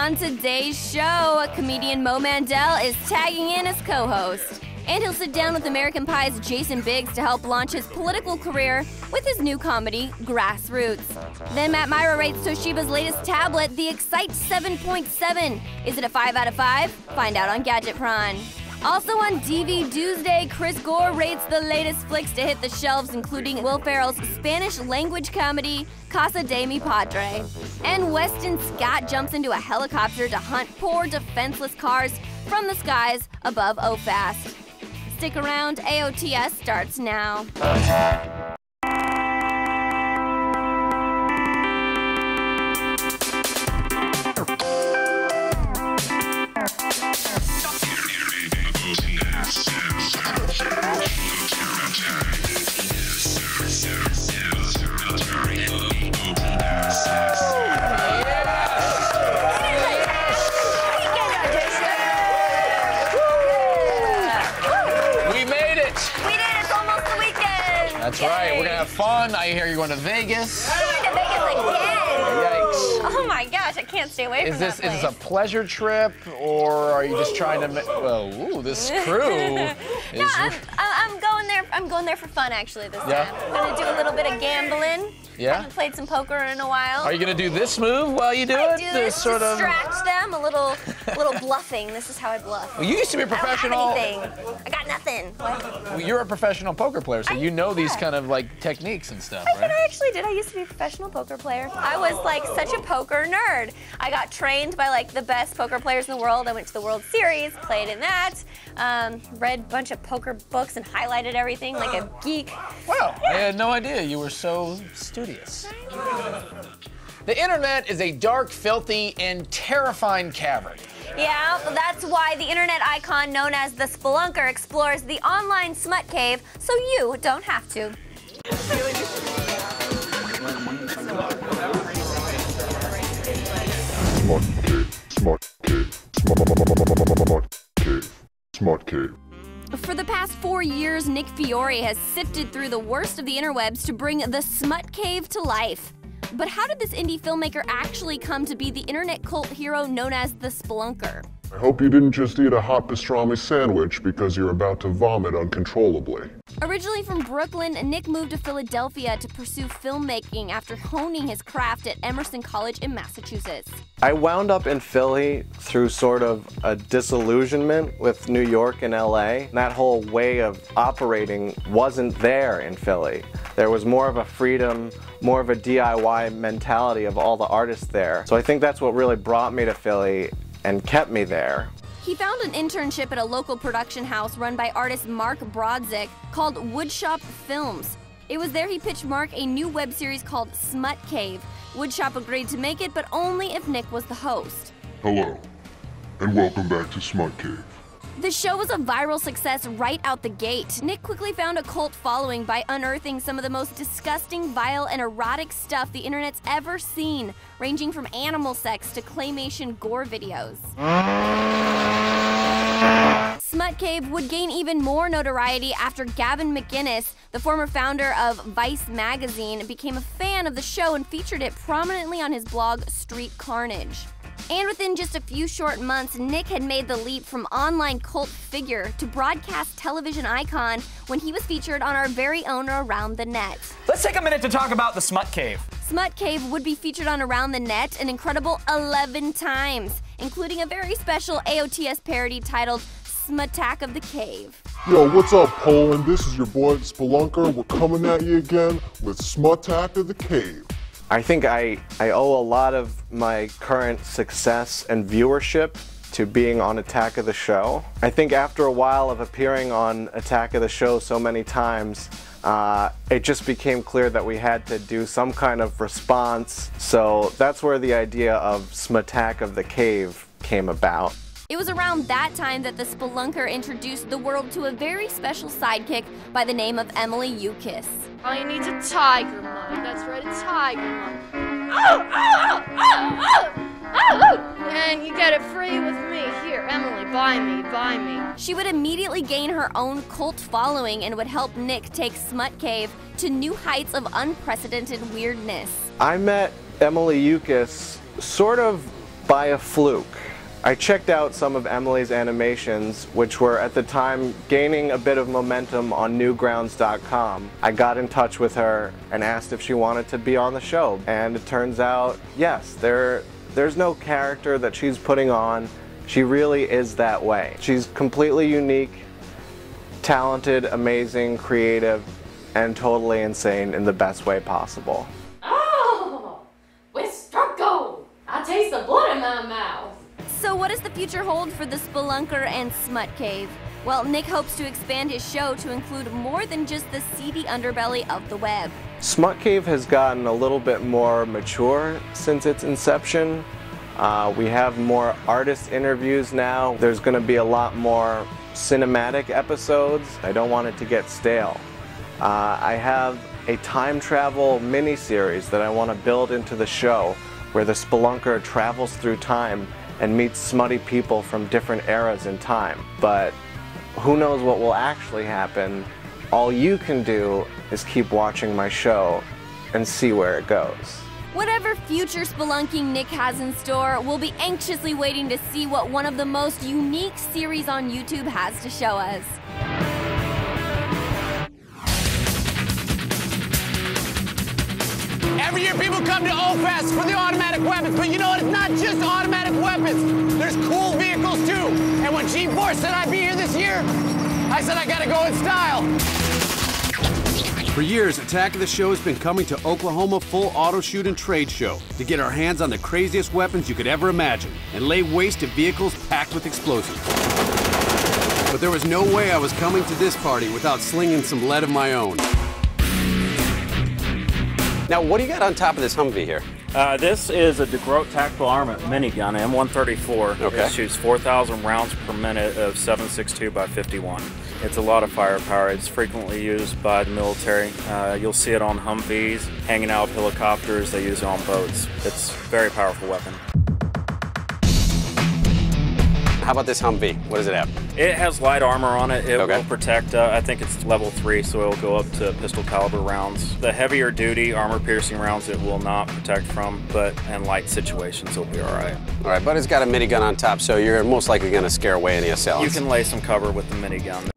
on today's show, comedian Mo Mandel is tagging in as co-host. And he'll sit down with American Pie's Jason Biggs to help launch his political career with his new comedy, Grassroots. Then Matt Myra rates Toshiba's latest tablet, the Excite 7.7. Is it a 5 out of 5? Find out on Gadget Prawn. Also on DV Tuesday, Chris Gore rates the latest flicks to hit the shelves, including Will Ferrell's Spanish-language comedy, Casa De Mi Padre. And Weston Scott jumps into a helicopter to hunt poor, defenseless cars from the skies above OFAST. Stick around, AOTS starts now. That's right. We're gonna have fun. I hear you're going to Vegas. Going to Vegas again. Yikes. Oh my gosh, I can't stay away from that place. Is this a pleasure trip, or are you just trying to? Well, ooh, this crew. No, I'm going there for fun actually this time. I'm gonna do a little bit of gambling. Yeah. Haven't played some poker in a while. Are you gonna do this move while you do it? I do this to distract them. A little bluffing. This is how I bluff. Well, you used to be a professional. I don't have anything. I got nothing. What? Well, you're a professional poker player, so you know these kind of like techniques and stuff, right? I actually did. I used to be a professional poker player. I was like such a poker nerd. I got trained by like the best poker players in the world. I went to the World Series, played in that, read a bunch of poker books and highlighted everything like a geek. Wow, yeah. I had no idea you were so studious. The internet is a dark, filthy, and terrifying cavern. Yeah, well, that's why the internet icon known as the Spelunker explores the online smut cave, so you don't have to. Smut cave. For the past 4 years, Nick Fiore has sifted through the worst of the interwebs to bring the smut cave to life. But how did this indie filmmaker actually come to be the internet cult hero known as the Spelunker? I hope you didn't just eat a hot pastrami sandwich because you're about to vomit uncontrollably. Originally from Brooklyn, Nick moved to Philadelphia to pursue filmmaking after honing his craft at Emerson College in Massachusetts. I wound up in Philly through sort of a disillusionment with New York and LA. That whole way of operating wasn't there in Philly. There was more of a freedom, more of a DIY mentality of all the artists there. So I think that's what really brought me to Philly and kept me there. He found an internship at a local production house run by artist Mark Brodzik called Woodshop Films. It was there he pitched Mark a new web series called Smut Cave. Woodshop agreed to make it, but only if Nick was the host. Hello, and welcome back to Smut Cave. The show was a viral success right out the gate. Nick quickly found a cult following by unearthing some of the most disgusting, vile, and erotic stuff the internet's ever seen, ranging from animal sex to claymation gore videos. Smut Cave would gain even more notoriety after Gavin McInnes, the former founder of Vice magazine, became a fan of the show and featured it prominently on his blog Street Carnage. And within just a few short months, Nick had made the leap from online cult figure to broadcast television icon when he was featured on our very own Around the Net. Let's take a minute to talk about the Smut Cave. Smut Cave would be featured on Around the Net an incredible 11 times, including a very special AOTS parody titled Smuttack of the Cave. Yo, what's up, Poland? This is your boy Spelunker. We're coming at you again with Smuttack of the Cave. I think I owe a lot of my current success and viewership to being on Attack of the Show. I think after a while of appearing on Attack of the Show so many times, it just became clear that we had to do some kind of response. So that's where the idea of Smuttack of the Cave came about. It was around that time that the Spelunker introduced the world to a very special sidekick by the name of Emily Ukis. All you need is a tiger mug. That's right, a tiger mug. And you get it free with me. Here, Emily, buy me, buy me. She would immediately gain her own cult following and would help Nick take Smut Cave to new heights of unprecedented weirdness. I met Emily Ukis sort of by a fluke. I checked out some of Emily's animations, which were at the time gaining a bit of momentum on Newgrounds.com. I got in touch with her and asked if she wanted to be on the show, and it turns out, yes, there's no character that she's putting on. She really is that way. She's completely unique, talented, amazing, creative, and totally insane in the best way possible. Oh, with struck gold. I taste the blood in my mouth. So what does the future hold for the Spelunker and Smut Cave? Well, Nick hopes to expand his show to include more than just the seedy underbelly of the web. Smut Cave has gotten a little bit more mature since its inception. We have more artist interviews now. There's going to be a lot more cinematic episodes. I don't want it to get stale. I have a time travel mini-series that I want to build into the show where the Spelunker travels through time and meets smutty people from different eras in time. But who knows what will actually happen? All you can do is keep watching my show and see where it goes. Whatever future spelunking Nick has in store, we'll be anxiously waiting to see what one of the most unique series on YouTube has to show us. Every year people come to O-Fest for the automatic weapons, but you know what? It's not just automatic weapons. There's cool vehicles too. And when G-Force said I'd be here this year, I said I gotta go in style. For years, Attack of the Show has been coming to Oklahoma Full Auto Shoot and Trade Show to get our hands on the craziest weapons you could ever imagine and lay waste to vehicles packed with explosives. But there was no way I was coming to this party without slinging some lead of my own. Now, what do you got on top of this Humvee here? This is a DeGroat Tactical Armament minigun, M134. Okay. It shoots 4,000 rounds per minute of 7.62 by 51. It's a lot of firepower. It's frequently used by the military. You'll see it on Humvees, hanging out with helicopters. They use it on boats. It's a very powerful weapon. How about this Humvee? What does it have? It has light armor on it. It will protect, I think it's level 3, so it'll go up to pistol caliber rounds. The heavier duty armor piercing rounds it will not protect from, but in light situations it'll be all right. All right, but it's got a minigun on top, so you're most likely going to scare away any assailants. You can lay some cover with the minigun.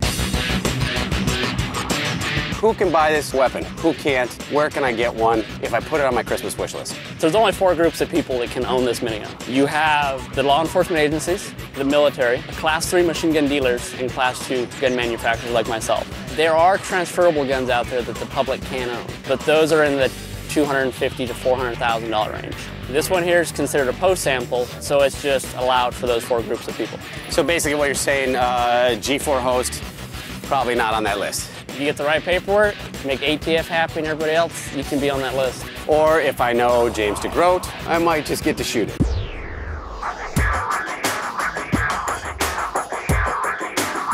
Who can buy this weapon? Who can't? Where can I get one if I put it on my Christmas wish list? So there's only 4 groups of people that can own this minigun. You have the law enforcement agencies, the military, Class 3 machine gun dealers, and Class 2 gun manufacturers like myself. There are transferable guns out there that the public can own, but those are in the $250,000 to $400,000 range. This one here is considered a post sample, so it's just allowed for those 4 groups of people. So basically what you're saying, G4 host, probably not on that list. If you get the right paperwork, make ATF happy and everybody else, you can be on that list. Or if I know James DeGroat, I might just get to shoot it.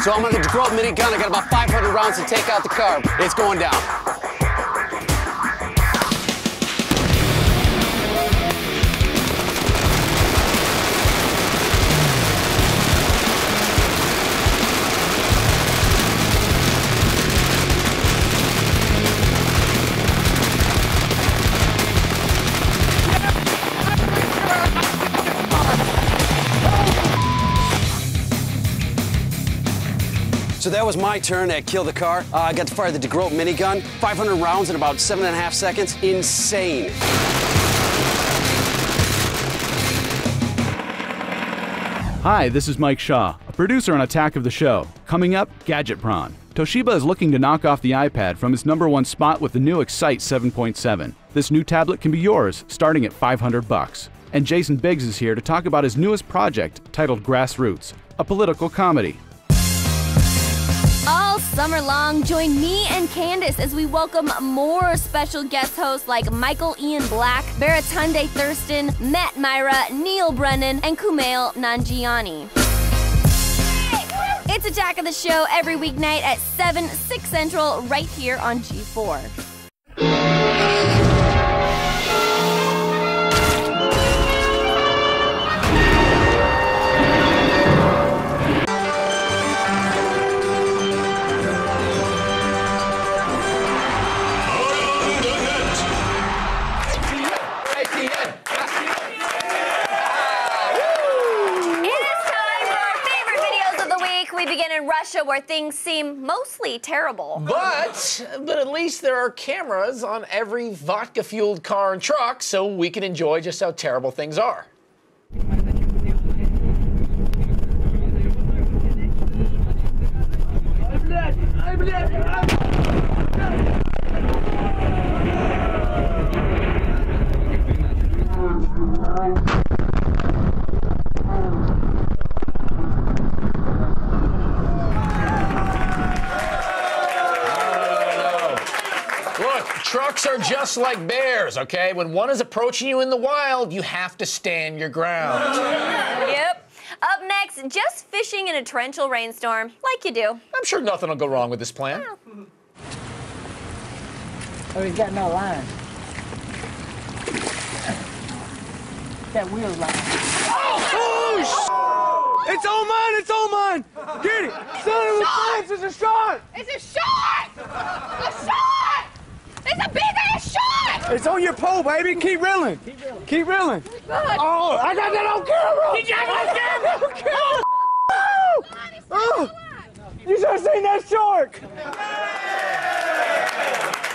So I'm on the DeGroat minigun. I got about 500 rounds to take out the car. It's going down. So that was my turn at Kill the Car. I got to fire the DeGroat minigun, 500 rounds in about 7.5 seconds. Insane. Hi, this is Mike Shaw, a producer on Attack of the Show. Coming up, Gadget Prawn. Toshiba is looking to knock off the iPad from its #1 spot with the new Excite 7.7. This new tablet can be yours, starting at $500. And Jason Biggs is here to talk about his newest project, titled Grassroots, a political comedy. All summer long, join me and Candace as we welcome more special guest hosts like Michael Ian Black, Baratunde Thurston, Matt Myra, Neil Brennan, and Kumail Nanjiani. It's Attack of the Show every weeknight at 7, 6 Central, right here on G4. begin in Russia, where things seem mostly terrible. But at least there are cameras on every vodka-fueled car and truck, so we can enjoy just how terrible things are. Look, trucks are just like bears, okay? When one is approaching you in the wild, you have to stand your ground. Yep. Up next, just fishing in a torrential rainstorm, like you do. I'm sure nothing will go wrong with this plan. Oh, he's got no line. That wheel line. Oh, it's all mine! It's all mine! Get it! Son of a bitch! It's a shark! It's a shark! A shark! It's a big-ass shark! It's on your pole, baby. Keep reeling. Keep reeling. Oh, I got that on camera! Did you have it on camera? Oh, you should have seen that shark! You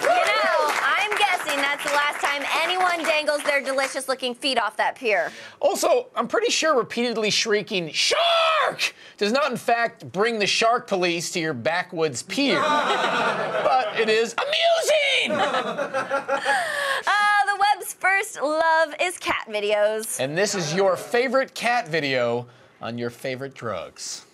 know, I'm guessing that's the last time anyone dangles their delicious-looking feet off that pier. Also, I'm pretty sure repeatedly shrieking, "Shark!" does not, in fact, bring the shark police to your backwoods pier. But it is amusing! The web's first love is cat videos. And this is your favorite cat video on your favorite drugs.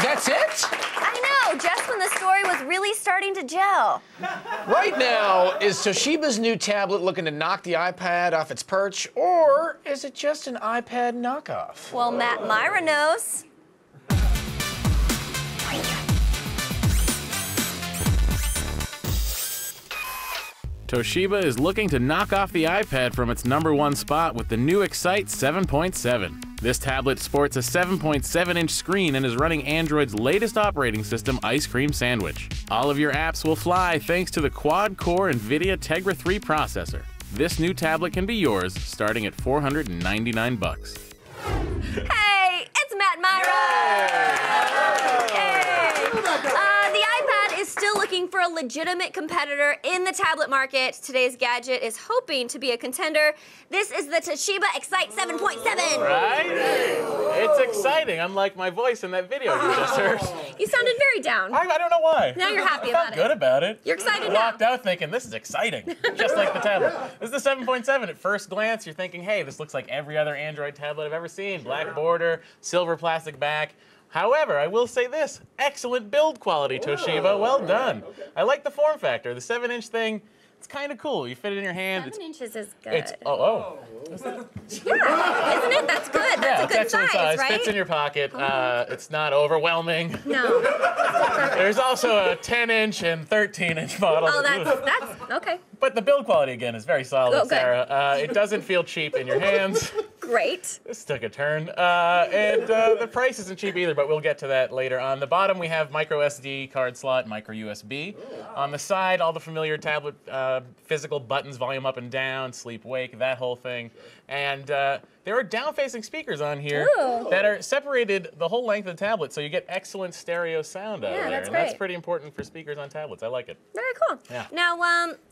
That's it? I know, just when the story was really starting to gel. Right now, is Toshiba's new tablet looking to knock the iPad off its perch, or is it just an iPad knockoff? Well, Matt Myra knows. Toshiba is looking to knock off the iPad from its #1 spot with the new Excite 7.7. This tablet sports a 7.7-inch screen and is running Android's latest operating system, Ice Cream Sandwich. All of your apps will fly thanks to the quad-core NVIDIA Tegra 3 processor. This new tablet can be yours, starting at $499. Hey, it's Matt Myra! The iPad is still looking for a legitimate competitor in the tablet market. Today's gadget is hoping to be a contender. This is the Toshiba Excite 7.7. Right? It's exciting, unlike my voice in that video you just heard. You sounded very down. I don't know why. Now you're happy I about felt it. good about it. You're excited I now. walked out thinking, this is exciting, just like the tablet. This is the 7.7. At first glance, you're thinking, hey, this looks like every other Android tablet I've ever seen. Black border, silver plastic back. However, I will say this, excellent build quality, Toshiba, well done. I like the form factor. The 7-inch thing, it's kind of cool. You fit it in your hand. 7 inches is good. It's, oh. Yeah, isn't it? That's good. That's Yeah, a good it's excellent size. right? Fits in your pocket. It's not overwhelming. No. There's also a 10-inch and 13-inch model. Oh, that's okay. But the build quality, again, is very solid, Oh, good. Sarah. It doesn't feel cheap in your hands. Great. This took a turn. And the price isn't cheap either, but we'll get to that later. On the bottom, we have micro SD card slot, micro USB. On the side, all the familiar tablet physical buttons, volume up and down, sleep, wake, that whole thing. And there are down-facing speakers on here that are separated the whole length of the tablet, so you get excellent stereo sound out of there. That's and great. that's pretty important for speakers on tablets. I like it. Very cool. Yeah. Now,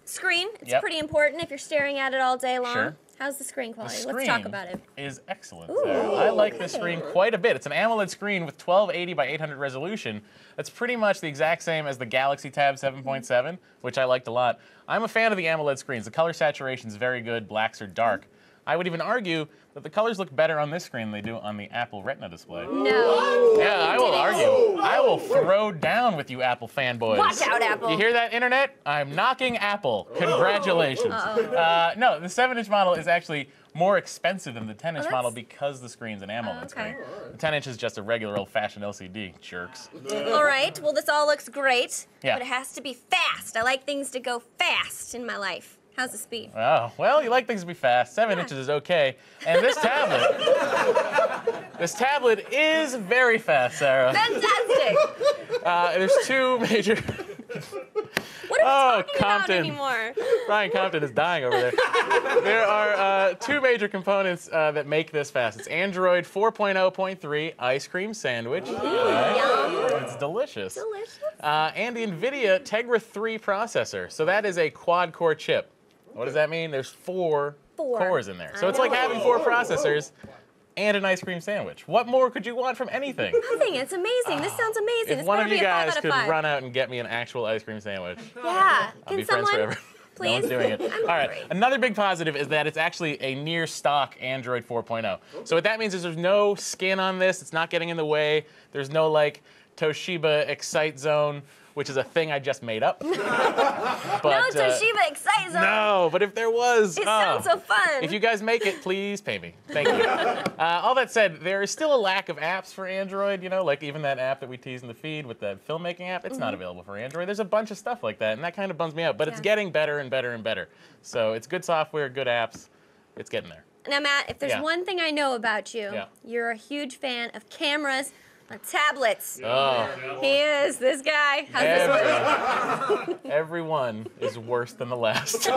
screen. It's Yep. pretty important if you're staring at it all day long. Sure. How's the screen quality? The Let's talk screen about it. is excellent. Ooh. Sarah. I like this screen quite a bit. It's an AMOLED screen with 1280 by 800 resolution. That's pretty much the exact same as the Galaxy Tab 7.7, which I liked a lot. I'm a fan of the AMOLED screens. The color saturation is very good. Blacks are dark. I would even argue that the colors look better on this screen than they do on the Apple Retina display. No. Yeah, I will argue. I will throw down with you Apple fanboys. Watch out, Apple. You hear that, Internet? I'm knocking Apple. Congratulations. No, the 7-inch model is actually more expensive than the 10-inch model because the screen's an AMOLED screen. The 10-inch is just a regular old-fashioned LCD, jerks. All right, well, this all looks great, Yeah. but it has to be fast. I like things to go fast in my life. How's the speed? Oh, well, you like things to be fast. 7 inches is okay. And this tablet is very fast, Sarah. Fantastic! There's two major... What are we talking about anymore? Brian Compton is dying over there. There are two major components that make this fast. It's Android 4.0.3 ice cream sandwich. Right? It's delicious. Delicious. And the NVIDIA Tegra 3 processor. So that is a quad-core chip. What does that mean? There's four cores in there. So it's like having 4 processors and an ice cream sandwich. What more could you want from anything? Nothing. It's amazing. This sounds amazing. If one of you guys could run out and get me an actual ice cream sandwich, yeah. I'll be friends forever. Please? No one's doing it. All right. Another big positive is that it's actually a near stock Android 4.0. So what that means is there's no skin on this. It's not getting in the way. There's no like Toshiba Excite Zone, which is a thing I just made up. But, no Toshiba Excite Zone. No, but if there was. It sounds so fun. If you guys make it, please pay me. Thank you. All that said, there is still a lack of apps for Android, you know, like even that app that we tease in the feed with the filmmaking app, it's not available for Android. There's a bunch of stuff like that, and that kind of bums me out. But it's getting better and better and better. So it's good software, good apps. It's getting there. Now, Matt, if there's one thing I know about you, you're a huge fan of cameras on tablets. Oh. He is, this guy. How's this one? Everyone is worse than the last.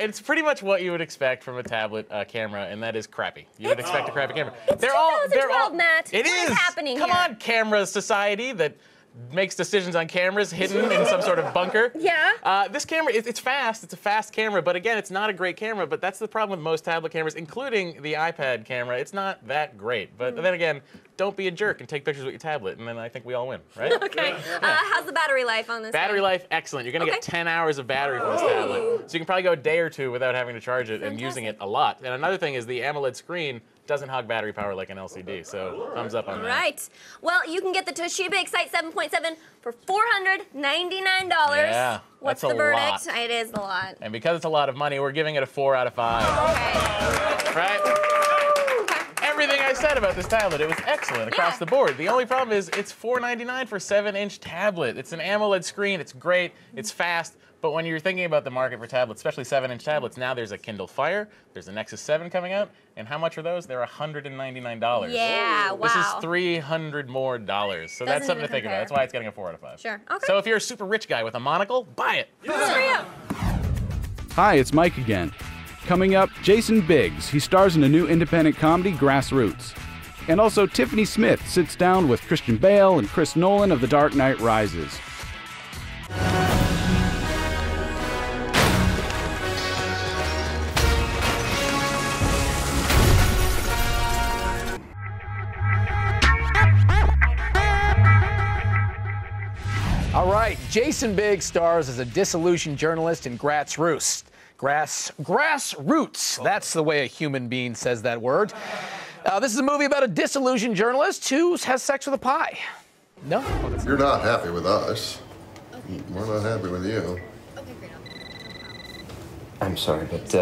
It's pretty much what you would expect from a tablet camera, and that is crappy. You would expect a crappy camera. It's 2012, Matt. It What is happening Come on, camera society that makes decisions on cameras hidden in some sort of bunker. Yeah. This camera, it's fast. It's a fast camera, but again, it's not a great camera. But that's the problem with most tablet cameras, including the iPad camera. It's not that great. But then again, don't be a jerk and take pictures with your tablet, and then I think we all win, right? Okay. How's the battery life on this? Battery life, excellent. You're going to get 10 hours of battery from this tablet. So you can probably go a day or two without having to charge it and using it a lot. And another thing is the AMOLED screen doesn't hog battery power like an LCD, so thumbs up on that. Right. Well, you can get the Toshiba Excite 7.7 for $499. Yeah, What's that's the a verdict? lot. It is a lot. And because it's a lot of money, we're giving it a 4 out of 5. Okay. Right? Everything I said about this tablet, it was excellent across the board. The only problem is it's $499 for a 7-inch tablet. It's an AMOLED screen. It's great. It's fast. But when you're thinking about the market for tablets, especially 7-inch tablets, now there's a Kindle Fire, there's a Nexus 7 coming out, and how much are those? They're $199. Yeah, wow. This is $300 more. So that's something to think about. That's why it's getting a 4 out of 5. Sure. Okay. So if you're a super rich guy with a monocle, buy it. Good for you. Hi, it's Mike again. Coming up, Jason Biggs. He stars in a new independent comedy, Grassroots. And also, Tiffany Smith sits down with Christian Bale and Chris Nolan of The Dark Knight Rises. All right, Jason Biggs stars as a disillusioned journalist in Grassroots. Grassroots. That's the way a human being says that word. This is a movie about a disillusioned journalist who has sex with a pie. No? You're not happy with us. We're not happy with you. I'm sorry, but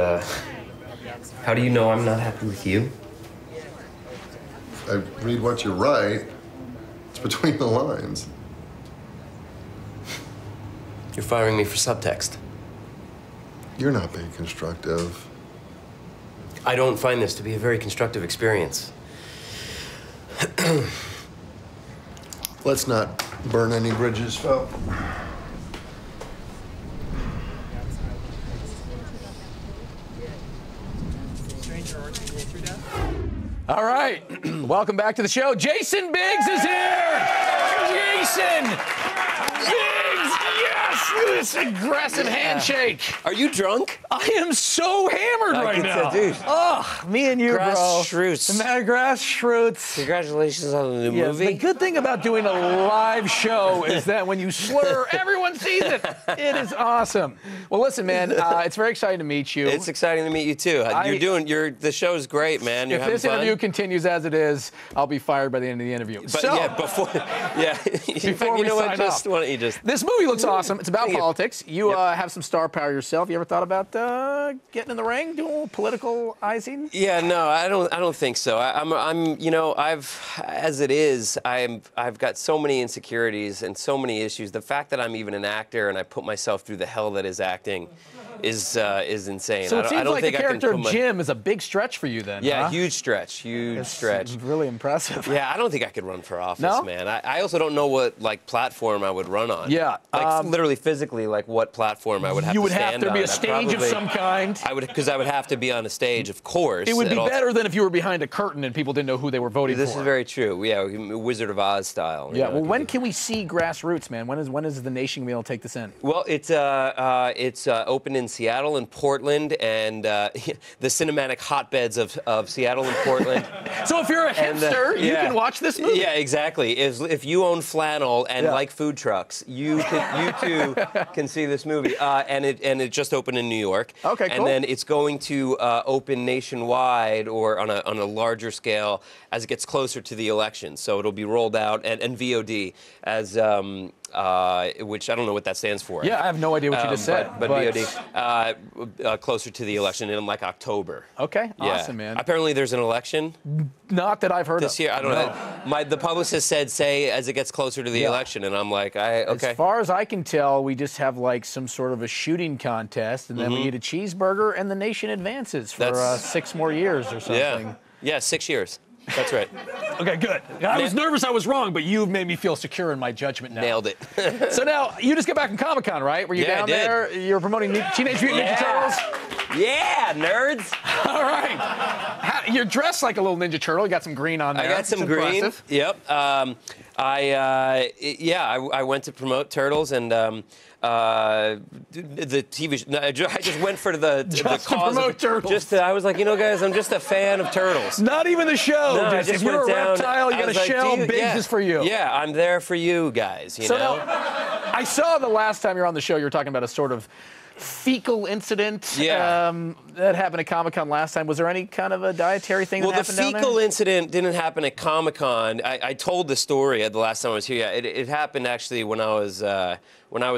how do you know I'm not happy with you? I read what you write. It's between the lines. You're firing me for subtext. You're not being constructive. I don't find this to be a very constructive experience. Let's not burn any bridges, Phil. All right, welcome back to the show. Jason Biggs is here! Jason Biggs, yes! this aggressive handshake. Are you drunk? I am so hammered right now. Dude. Oh, me and you, Grassroots. Grassroots. Congratulations on the new movie. The good thing about doing a live show is that when you slur, everyone sees it. It is awesome. Well, listen, man, it's very exciting to meet you. It's exciting to meet you too. The show's great, man. You're if having this fun. interview continues as it is, I'll be fired by the end of the interview. But before you know what? sign off, Why don't you just? This movie looks awesome. It's about politics. You have some star power yourself. You ever thought about getting in the ring, doing a little politicalizing? Yeah, no, I don't think so. I've got so many insecurities and so many issues. The fact that I'm even an actor and I put myself through the hell that is acting is insane. So it seems like the character of Jim is a big stretch for you then. Yeah, huh? huge stretch. It's really impressive. Yeah, I don't think I could run for office, No? man. I also don't know what platform I would run on. Yeah, literally physically, what platform I would have to stand on. You would have to be a stage of some kind. Because I would have to be on a stage, of course. It would be better than if you were behind a curtain and people didn't know who they were voting for. This is very true. Yeah, Wizard of Oz style. Yeah. Well, when can we see Grassroots, man? When is the nation going to be able to take this in? Well, it's open in Seattle and Portland and the cinematic hotbeds of Seattle and Portland. So if you're a hipster, you can watch this movie. Yeah, exactly. If you own flannel and like food trucks, you too can see this movie. And it just opened in New York. Okay, cool. And then it's going to open nationwide or on a larger scale as it gets closer to the election. So it'll be rolled out and VOD as which I don't know what that stands for. Yeah, I have no idea what you just said. But VOD closer to the election in October. Okay, awesome, man. Apparently there's an election. Not that I've heard this year. I don't know. The publicist said say as it gets closer to the election, and I'm like, okay. As far as I can tell, we just have some sort of a shooting contest, and then we eat a cheeseburger, and the nation advances for 6 more years or something. Yeah, 6 years. That's right. Okay, good. I was nervous I was wrong, but you've made me feel secure in my judgment now. Nailed it. So now, you just got back from Comic-Con, right? Were you down there? You were promoting Teenage Mutant Ninja Turtles? Yeah, nerds. All right. You're dressed like a little Ninja Turtle. You got some green on there. I got some green. Impressive. Yep. I went to promote Turtles and the TV show. I just went for the cause to promote Turtles. I was like, guys, I'm just a fan of Turtles. Not even the show. No, if you're a reptile, you got a shell. Biggs is for you. Yeah, I'm there for you guys. You know. Now, I saw the last time you were on the show, you were talking about a sort of fecal incident that happened at Comic-Con last time. Was there any kind of a dietary thing that happened down there? Well, the fecal incident didn't happen at Comic-Con. I told the story the last time I was here. Yeah, it happened actually when I was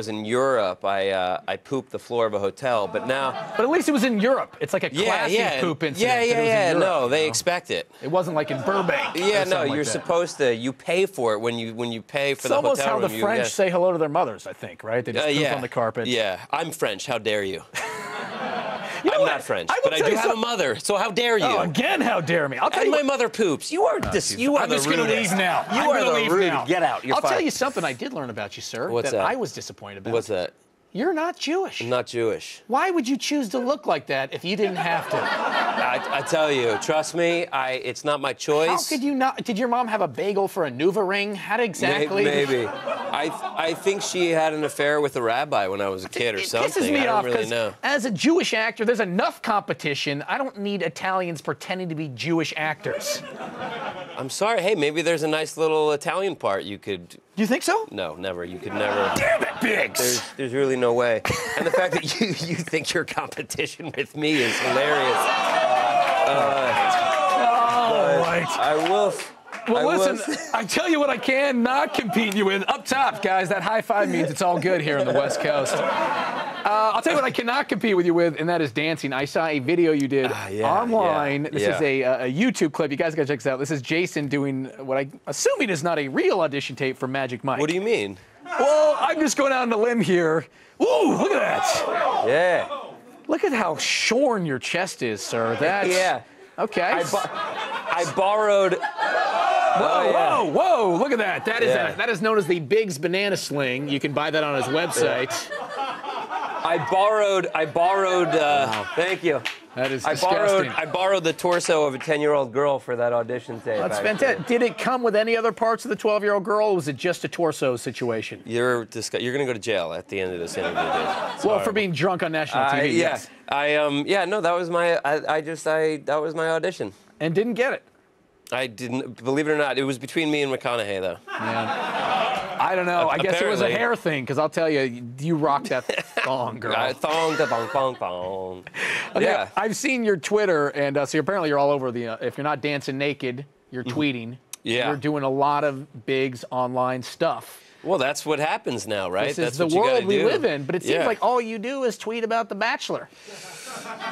in Europe. I pooped the floor of a hotel, but at least it was in Europe. It's like a classic poop incident. Yeah. No, they expect it. It wasn't like in Burbank. Yeah, no, you're supposed to. You pay for it when you pay for the hotel room. It's almost how the French say hello to their mothers, I think, right? They just poop on the carpet. Yeah, I'm French. How dare you? I'm not French, but I do have a mother, so how dare you? Oh, again, how dare me? I'll tell you my mother poops. You are this. You are I'm just going to leave now. You are the rude. Get out. You're I'll fired. tell you something I did learn about you, sir. What's that? I was disappointed about. What's that? You're not Jewish. I'm not Jewish. Why would you choose to look like that if you didn't have to? I tell you, trust me, it's not my choice. How could you not? Did your mom have a bagel for a Nuva ring? How exactly? Maybe. I think she had an affair with a rabbi when I was a kid or something. It pisses me off because as a Jewish actor, there's enough competition. I don't need Italians pretending to be Jewish actors. I'm sorry. Hey, maybe there's a nice little Italian part you could. Do you think so? No, never. You could never. Damn it, Biggs! There's really no way. And the fact that you think your competition with me is hilarious. I will. Well, listen, I tell you what I cannot compete you with. Up top, guys, that high five means it's all good here on the West Coast. I'll tell you what I cannot compete with you with, and that is dancing. I saw a video you did online. This is a YouTube clip. You guys got to check this out. This is Jason doing what I'm assuming is not a real audition tape for Magic Mike. What do you mean? Well, I'm just going out on a limb here. Ooh, look at that. Yeah. Look at how shorn your chest is, sir. That's okay. I borrowed. Whoa! Look at that. That is known as the Biggs Banana Sling. You can buy that on his website. I borrowed. Wow. Thank you. That is disgusting. I borrowed the torso of a 10-year-old girl for that audition tape. That's fantastic. Did it come with any other parts of the 12-year-old girl, or was it just a torso situation? You're going to go to jail at the end of this interview, Dave. Well, for being drunk on national TV, yes. No, that was my, that was my audition. And didn't get it? I didn't, believe it or not. It was between me and McConaughey, though. Yeah. I don't know. I guess it was a hair thing, because I'll tell you, you rocked that thong, girl. Thong, da thong, thong, thong. Okay, Yeah. I've seen your Twitter, and so apparently you're all over the, if you're not dancing naked, you're tweeting. Yeah. You're doing a lot of Biggs online stuff. Well, that's what happens now, right? This That's is the what you world gotta we do. live in, but it seems like all you do is tweet about The Bachelor.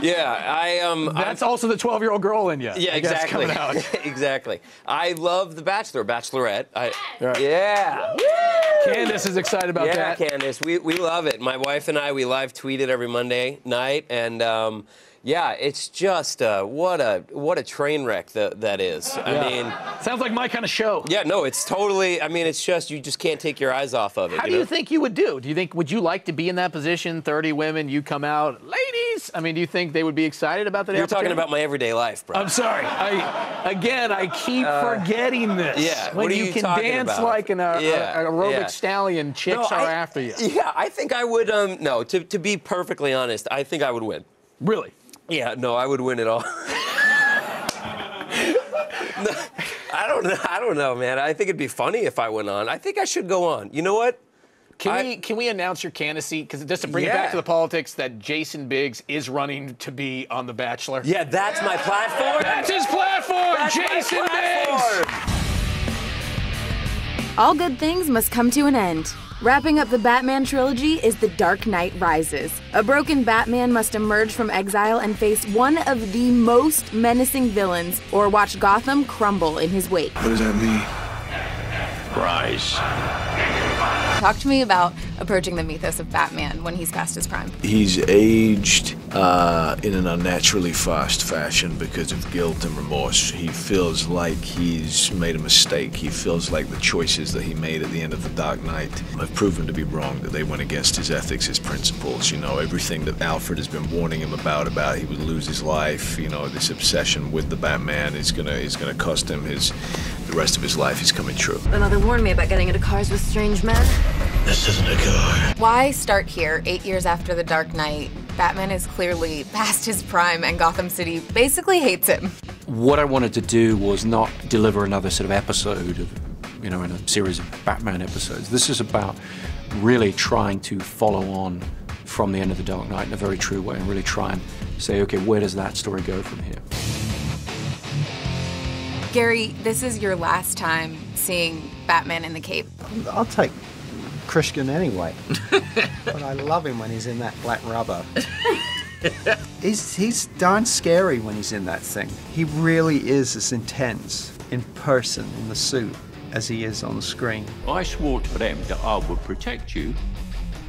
Yeah, That's also the 12-year-old girl in you. Yeah, I guess, exactly. coming out. Exactly. I love The Bachelor, Bachelorette. Yeah. Candace is excited about that. Yeah, Candace, we love it. My wife and I, we live tweet it every Monday night, and yeah, it's just what a train wreck that is. Yeah. I mean, sounds like my kind of show. Yeah, no, it's totally. I mean, it's just you just can't take your eyes off of it. How do you think you would do? Do you think would you like to be in that position? 30 women, you come out, ladies. I mean, do you think they would be excited about that? You're talking about my everyday life, bro. I'm sorry. I keep forgetting this. Yeah. When what are you can talking dance about? like an aerobic stallion, chicks are after you. Yeah, I think I would. No, to be perfectly honest, I think I would win. Really? Yeah, no, I would win it all. No, I don't know, man. I think it'd be funny if I went on. I think I should go on. You know what? Can we announce your candidacy? Because just to bring it back to the politics, that Jason Biggs is running to be on The Bachelor. Yeah, that's my platform. That's his platform, That's Jason my platform. Biggs. All good things must come to an end. Wrapping up the Batman trilogy is The Dark Knight Rises. A broken Batman must emerge from exile and face one of the most menacing villains, or watch Gotham crumble in his wake. What does that mean? Rise. Talk to me about approaching the mythos of Batman when he's past his prime. He's aged in an unnaturally fast fashion because of guilt and remorse. He feels like he's made a mistake. He feels like the choices that he made at the end of The Dark Knight have proven to be wrong, that they went against his ethics, his principles. You know, everything that Alfred has been warning him about he would lose his life, you know, this obsession with the Batman is gonna cost him the rest of his life is coming true. My mother warned me about getting into cars with strange men. This isn't a car. Why start here, 8 years after The Dark Knight? Batman is clearly past his prime and Gotham City basically hates him. What I wanted to do was not deliver another sort of episode of, you know, in a series of Batman episodes. This is about really trying to follow on from the end of The Dark Knight in a very true way and really try and say, okay, where does that story go from here? Gary, this is your last time seeing Batman in the cape. I'll take Christian anyway. But I love him when he's in that black rubber. He's darn scary when he's in that thing. He really is as intense in person in the suit as he is on the screen. I swore to them that I would protect you,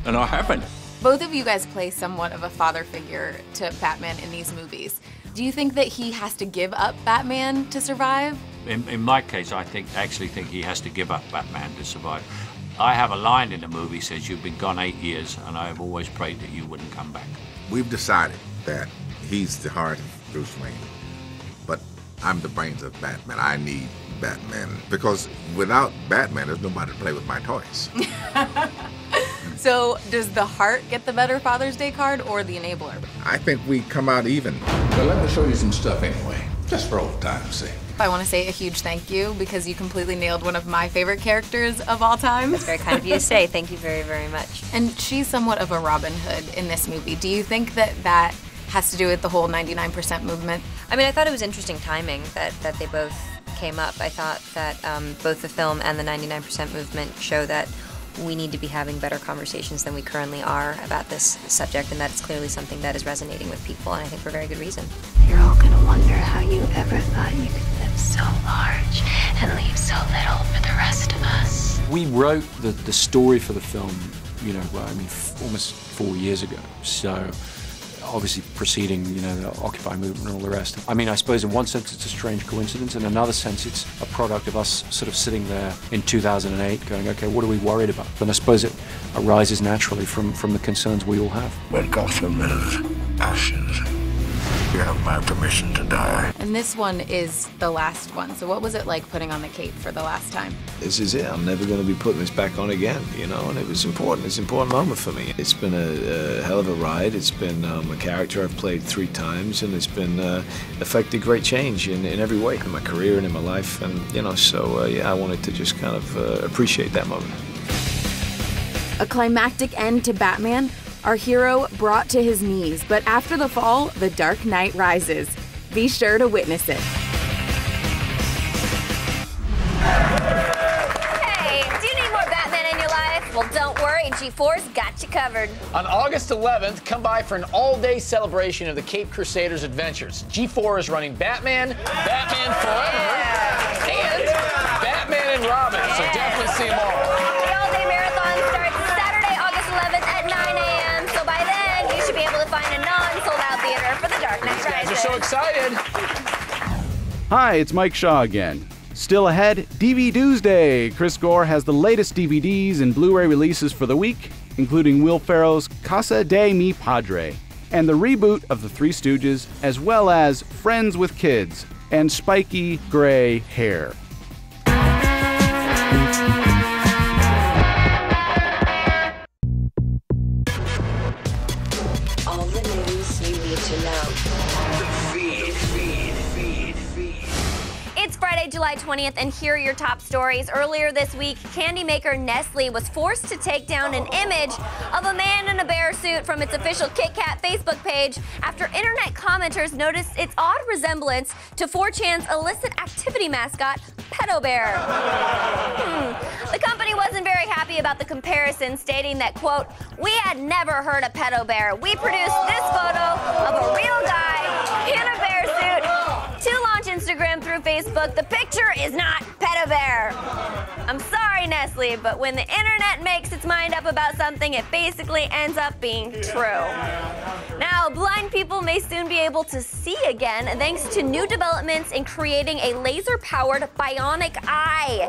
and I haven't. Both of you guys play somewhat of a father figure to Batman in these movies. Do you think that he has to give up Batman to survive? In my case, I actually think he has to give up Batman to survive. I have a line in the movie that says, "You've been gone 8 years, and I have always prayed that you wouldn't come back." We've decided that he's the heart of Bruce Wayne, but I'm the brains of Batman. I need Batman, because without Batman, there's nobody to play with my toys. So does the heart get the better Father's Day card or the enabler? I think we come out even. But let me show you some stuff anyway, just for old time's sake. I want to say a huge thank you because you completely nailed one of my favorite characters of all time. That's very kind of you to say. Thank you very, very much. And she's somewhat of a Robin Hood in this movie. Do you think that that has to do with the whole 99% movement? I mean, I thought it was interesting timing that they both came up. I thought that both the film and the 99% movement show that we need to be having better conversations than we currently are about this subject, and that it's clearly something that is resonating with people, and I think for very good reason. You're all gonna wonder how you ever thought you could live so large and leave so little for the rest of us. We wrote the story for the film, you know, almost 4 years ago. So obviously preceding, you know, the Occupy movement and all the rest. I mean, I suppose in one sense it's a strange coincidence, in another sense it's a product of us sort of sitting there in 2008 going, okay, what are we worried about? And I suppose it arises naturally from the concerns we all have. When Gotham is ashes, you have my permission to die. And this one is the last one. So what was it like putting on the cape for the last time? This is it. I'm never going to be putting this back on again, you know, and it was important. It's an important moment for me. It's been a hell of a ride. It's been a character I've played 3 times, and it's been affected great change in every way, in my career and in my life. And, you know, so, yeah, I wanted to just kind of appreciate that moment. A climactic end to Batman, our hero brought to his knees, but after the fall, the Dark Knight rises. Be sure to witness it. Hey, do you need more Batman in your life? Well, don't worry, G4's got you covered. On August 11th, come by for an all-day celebration of the Cape Crusaders adventures. G4 is running Batman, Batman Forever, and Batman and Robin, so definitely see them all. The all-day marathon starts Saturday, August 11th at 9 a.m., so by then, you should be able to find a non-sold-out theater for The Dark Knight These guys Rises. are so excited. Hi, it's Mike Shaw again. Still ahead, DVD Tuesday. Chris Gore has the latest DVDs and Blu-ray releases for the week, including Will Ferrell's Casa De Mi Padre, and the reboot of the Three Stooges, as well as Friends with Kids and Spiky Gray Hair. All the news you need to know. It's Friday, July 20th, and here are your top stories. Earlier this week, candy maker Nestle was forced to take down an image of a man in a bear suit from its official Kit Kat Facebook page after internet commenters noticed its odd resemblance to 4chan's illicit activity mascot, Pedo Bear. The company wasn't very happy about the comparison, stating that, quote, "We had never heard of Pedo Bear. We produced this photo of a real guy in a bear suit to launch Instagram through Facebook. The picture is not Pedo Bear." I'm sorry, Nestle, but when the internet makes its mind up about something, it basically ends up being true. Now, blind people may soon be able to see again thanks to new developments in creating a laser-powered bionic eye.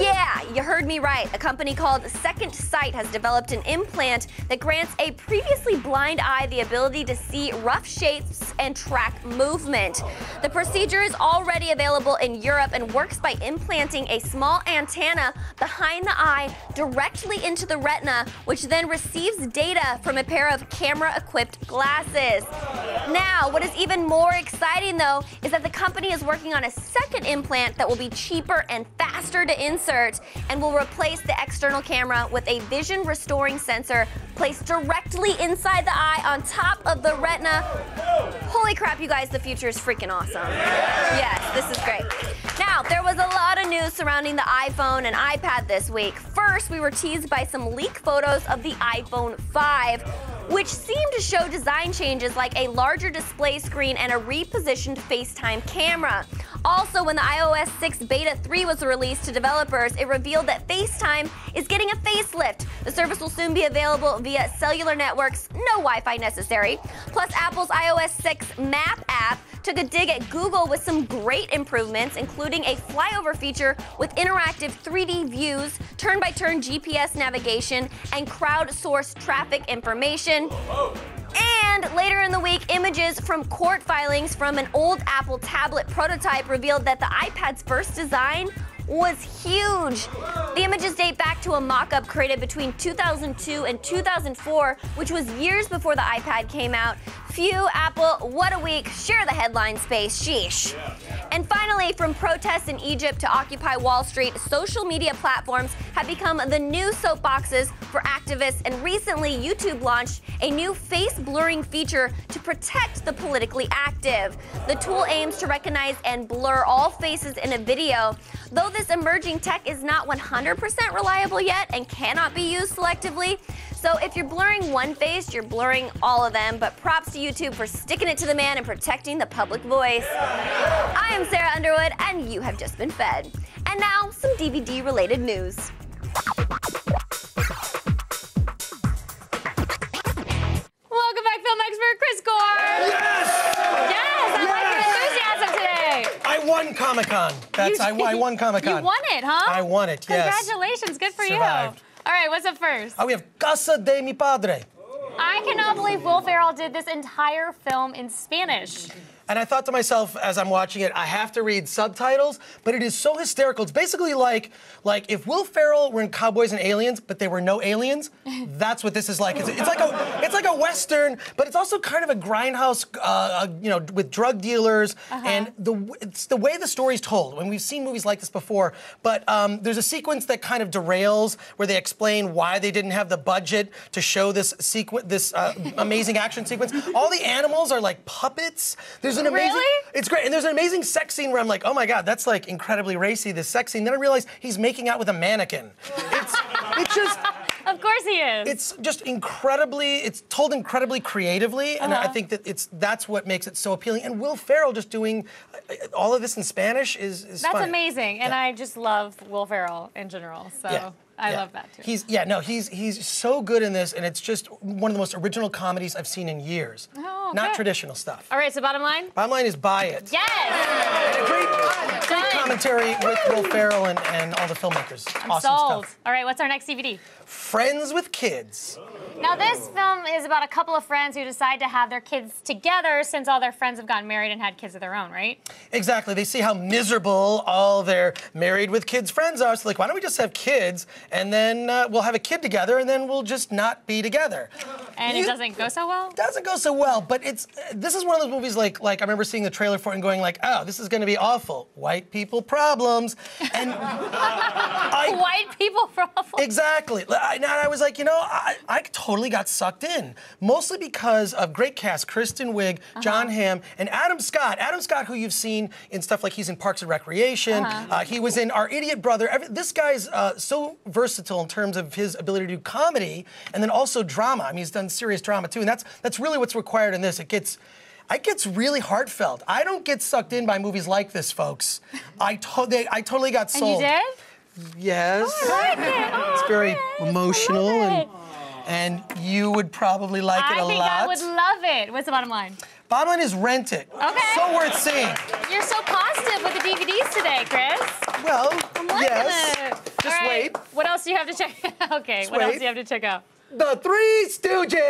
Yeah, you heard me right. A company called Second Sight has developed an implant that grants a previously blind eye the ability to see rough shapes and track movement. The procedure is already available in Europe and works by implanting a small antenna behind the eye directly into the retina, which then receives data from a pair of camera-equipped glasses. Now, what is even more exciting, though, is that the company is working on a second implant that will be cheaper and faster to insert and will replace the external camera with a vision-restoring sensor placed directly inside the eye on top of the retina. Holy crap, you guys, the future is freaking awesome. Yes, this is great. Now, there was a lot of news surrounding the iPhone and iPad this week. First, we were teased by some leak photos of the iPhone 5, which seemed to show design changes like a larger display screen and a repositioned FaceTime camera. Also, when the iOS 6 Beta 3 was released to developers, it revealed that FaceTime is getting a facelift. The service will soon be available via cellular networks, no Wi-Fi necessary. Plus, Apple's iOS 6 Map app took a dig at Google with some great improvements, including a flyover feature with interactive 3D views, turn-by-turn GPS navigation, and crowdsourced traffic information. And later in the week, images from court filings from an old Apple tablet prototype revealed that the iPad's first design was huge. The images date back to a mock-up created between 2002 and 2004, which was years before the iPad came out. Phew, Apple, what a week. Share the headline space, sheesh. And finally, from protests in Egypt to Occupy Wall Street, social media platforms have become the new soapboxes for activists, and recently YouTube launched a new face blurring feature to protect the politically active. The tool aims to recognize and blur all faces in a video, though this emerging tech is not 100% reliable yet and cannot be used selectively. So if you're blurring one face, you're blurring all of them, but props to YouTube for sticking it to the man and protecting the public voice. I am Sarah Underwood, and you have just been fed. And now, some DVD-related news. Welcome back, film expert Chris Comic-Con. I won Comic-Con. You won it, huh? I won it, yes. Congratulations, good for Survived. you. All right, what's up first? We have Casa De Mi Padre. I cannot believe Will Ferrell did this entire film in Spanish. And I thought to myself, as I'm watching it, I have to read subtitles, but it is so hysterical. It's basically like if Will Ferrell were in Cowboys and Aliens, but there were no aliens, that's what this is like. It's like a Western, but it's also kind of a grindhouse, with drug dealers, and it's the way the story's told. When we've seen movies like this before, but there's a sequence that kind of derails, where they explain why they didn't have the budget to show this amazing action sequence. All the animals are like puppets. There's an amazing, it's great, and there's an amazing sex scene where I'm like, oh my God, that's like incredibly racy, this sex scene. Then I realized he's making out with a mannequin. It's just. Of course he is. It's just it's told incredibly creatively, and I think that that's what makes it so appealing. And Will Ferrell just doing all of this in Spanish is That's funny. amazing, and I just love Will Ferrell in general, so I love that too. He's so good in this, and it's just one of the most original comedies I've seen in years. Oh, Not good. Traditional stuff. All right, so bottom line? Bottom line is buy it. Yes! And a great commentary with Will Ferrell and all the filmmakers. I'm awesome sold. stuff. All right, what's our next DVD? Friends with Kids. Now, this film is about a couple of friends who decide to have their kids together since all their friends have gotten married and had kids of their own, right? Exactly. They see how miserable all their married with kids friends are. So, like, why don't we just have kids, and then we'll have a kid together, and then we'll just not be together. And it doesn't go so well? Doesn't go so well, but this is one of those movies like I remember seeing the trailer for it and going like, oh, this is going to be awful. White people problems. And white people problems. Exactly. And I was like, I totally got sucked in, mostly because of great cast: Kristen Wiig, John Hamm, and Adam Scott. Adam Scott, who you've seen in stuff like he's in Parks and Recreation. He was in Our Idiot Brother. This guy's so versatile in terms of his ability to do comedy and then also drama. I mean, he's done serious drama too, and that's really what's required in this. It gets really heartfelt. I don't get sucked in by movies like this, folks. I totally got sold. And you did? Yes. Oh, I like it. It's very emotional, and you would probably like it a lot. I think I would love it. What's the bottom line? Bottom line is rent it. Okay. So worth seeing. You're so positive with the DVDs today, Chris. Well, I'm liking it. Just All right. wait. What else do you have to check? Okay. Just what else wait. do you have to check out? The Three Stooges.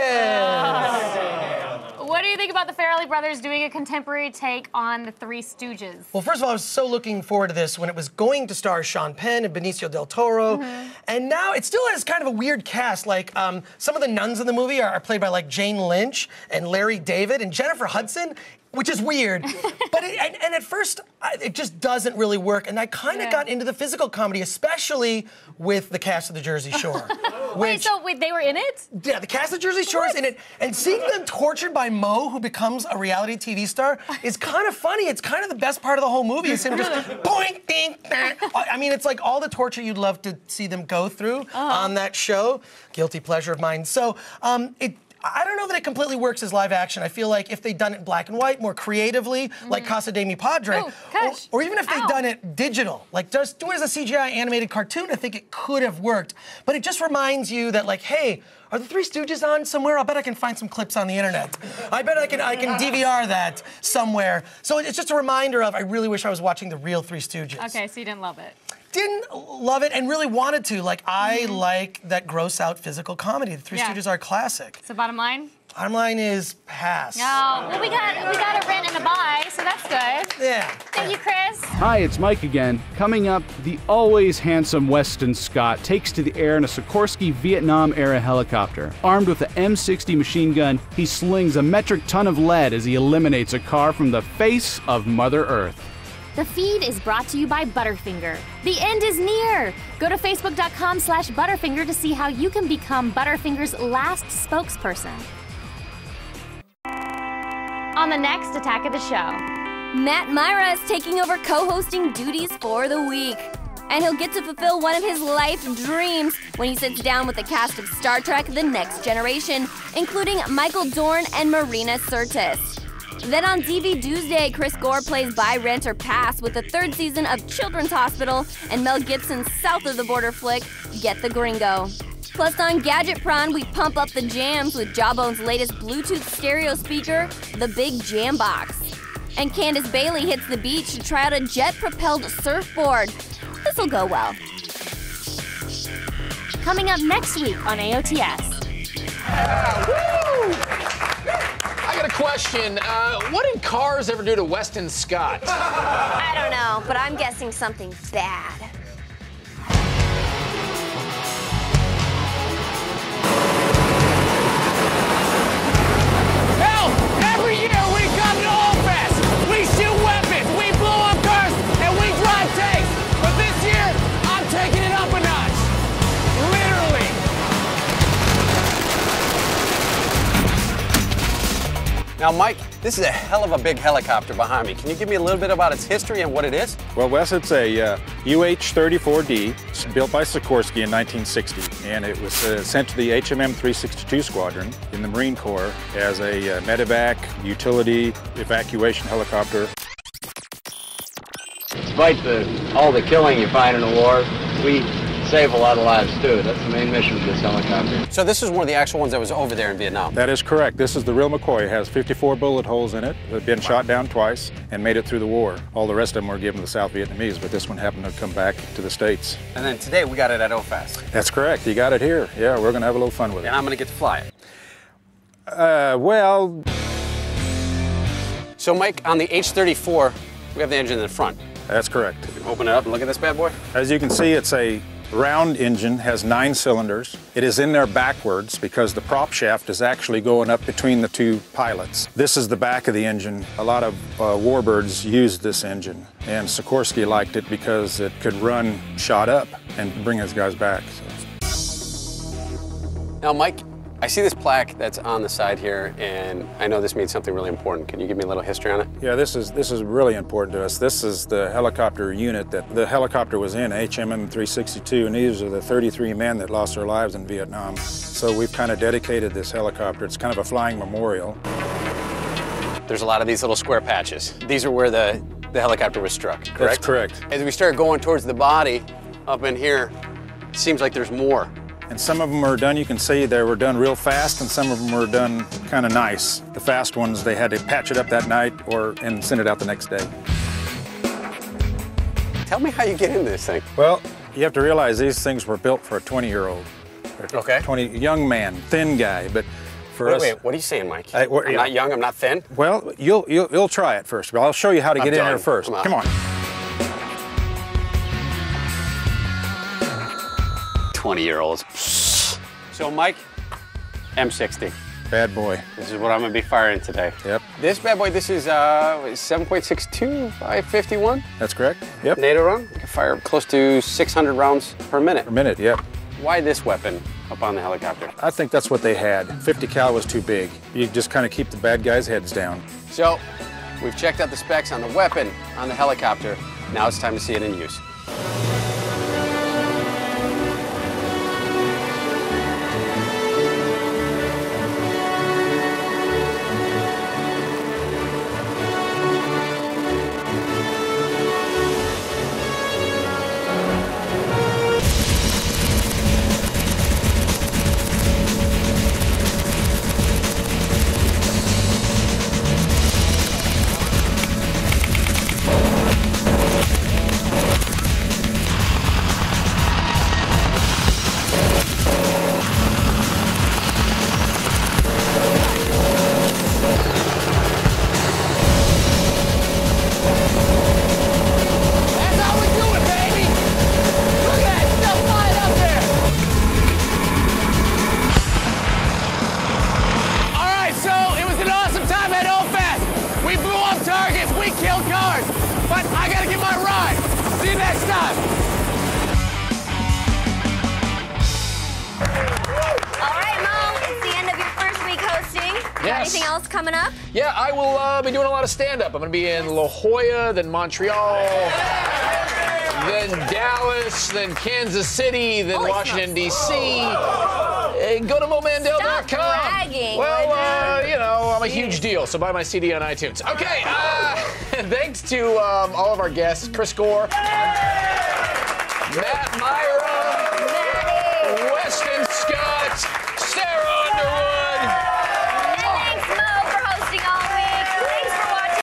What do you think about the Farrelly brothers doing a contemporary take on the Three Stooges? Well, first of all, I was so looking forward to this when it was going to star Sean Penn and Benicio del Toro. And now it still has kind of a weird cast. Like, some of the nuns in the movie are played by, like, Jane Lynch and Larry David and Jennifer Hudson, which is weird. But and at first, it just doesn't really work. And I kind of got into the physical comedy, especially with the cast of The Jersey Shore. Wait, they were in it? Yeah, the cast of Jersey Shore is in it. And seeing them tortured by Mo, who becomes a reality TV star, is kind of funny. It's kind of the best part of the whole movie. It's him just boink, ding, ding. I mean, it's like all the torture you'd love to see them go through on that show. Guilty pleasure of mine. So, I don't know that it completely works as live action. I feel like if they'd done it in black and white, more creatively, like Casa De Mi Padre, or even if they'd done it digital, like just do it as a CGI animated cartoon, I think it could have worked. But it just reminds you that, like, hey, are the Three Stooges on somewhere? I bet I can find some clips on the internet. I bet I can DVR that somewhere. So it's just a reminder of, I really wish I was watching the real Three Stooges. Okay, so you didn't love it. Didn't love it and really wanted to. Like, I like that gross out physical comedy. The Three Stooges are a classic. So bottom line? Bottom line is pass. Oh, well, we got a rent and a buy, so that's good. Yeah. Thank you, Chris. Hi, it's Mike again. Coming up, the always handsome Weston Scott takes to the air in a Sikorsky Vietnam-era helicopter. Armed with the M60 machine gun, he slings a metric ton of lead as he eliminates a car from the face of Mother Earth. The feed is brought to you by Butterfinger. The end is near! Go to facebook.com/Butterfinger to see how you can become Butterfinger's last spokesperson. On the next Attack of the Show, Matt Myra is taking over co-hosting duties for the week. And he'll get to fulfill one of his life dreams when he sits down with the cast of Star Trek The Next Generation, including Michael Dorn and Marina Sirtis. Then on DV Tuesday, Chris Gore plays Buy, Rent, or Pass with the third season of Children's Hospital and Mel Gibson's south of the border flick, Get the Gringo. Plus on Gadget Prawn, we pump up the jams with Jawbone's latest Bluetooth stereo speaker, the Big Jam Box. And Candace Bailey hits the beach to try out a jet-propelled surfboard. This'll go well. Coming up next week on AOTS. I got a question. What did Cars ever do to Weston Scott? I don't know, but I'm guessing something bad. Hell, every year we come to All Fest. We shoot weapons, we blow up cars, and we drive tanks. But this year, I'm taking it up a notch. Literally. Now, Mike, this is a hell of a big helicopter behind me. Can you give me a little bit about its history and what it is? Well, Wes, it's a UH-34D. It's built by Sikorsky in 1960, and it was sent to the HMM 362 Squadron in the Marine Corps as a medevac utility evacuation helicopter. Despite all the killing you find in a war, we save a lot of lives too. That's the main mission of this helicopter. So this is one of the actual ones that was over there in Vietnam? That is correct. This is the real McCoy. It has 54 bullet holes in it. They've been shot down twice and made it through the war. All the rest of them were given to the South Vietnamese, but this one happened to come back to the States. And then today we got it at OFAS. That's correct. You got it here. Yeah, we're going to have a little fun with it. And I'm going to get to fly it. Well... So, Mike, on the H-34, we have the engine in the front. That's correct. Open it up and look at this bad boy. As you can see, it's a round engine, has 9 cylinders. It is in there backwards because the prop shaft is actually going up between the two pilots. This is the back of the engine. A lot of warbirds used this engine, and Sikorsky liked it because it could run shot up and bring his guys back. So. Now, Mike, I see this plaque that's on the side here, and I know this means something really important. Can you give me a little history on it? Yeah, this is really important to us. This is the helicopter unit that the helicopter was in, HMM 362, and these are the 33 men that lost their lives in Vietnam. So we've kind of dedicated this helicopter. It's kind of a flying memorial. There's a lot of these little square patches. These are where the helicopter was struck, correct? That's correct. As we start going towards the body up in here, it seems like there's more. And some of them are done, you can see they were done real fast, and some of them were done kind of nice. The fast ones, they had to patch it up that night and send it out the next day. Tell me how you get into this thing. Well, you have to realize these things were built for a 20-year-old. Okay. Young man, thin guy, but for us... Wait, what are you saying, Mike? I'm not young, I'm not thin? Well, you'll try it first, but I'll show you how to get in here first. Come on. 20-year-olds. So, Mike, M60. Bad boy. This is what I'm going to be firing today. Yep. This bad boy, this is 7.62 by 51. That's correct. Yep. NATO run. You can fire close to 600 rounds per minute. Per minute, yep. Why this weapon up on the helicopter? I think that's what they had. 50 cal was too big. You just kind of keep the bad guys' heads down. So, we've checked out the specs on the weapon on the helicopter. Now it's time to see it in use. Anything else coming up? Yeah, I will be doing a lot of stand-up. I'm going to be in La Jolla, then Montreal, then Dallas, then Kansas City, then Washington, D.C. Go to momandel.com. bragging. Well, you know, I'm a huge deal, so buy my CD on iTunes. Okay, thanks to all of our guests, Chris Gore, Matt Myra,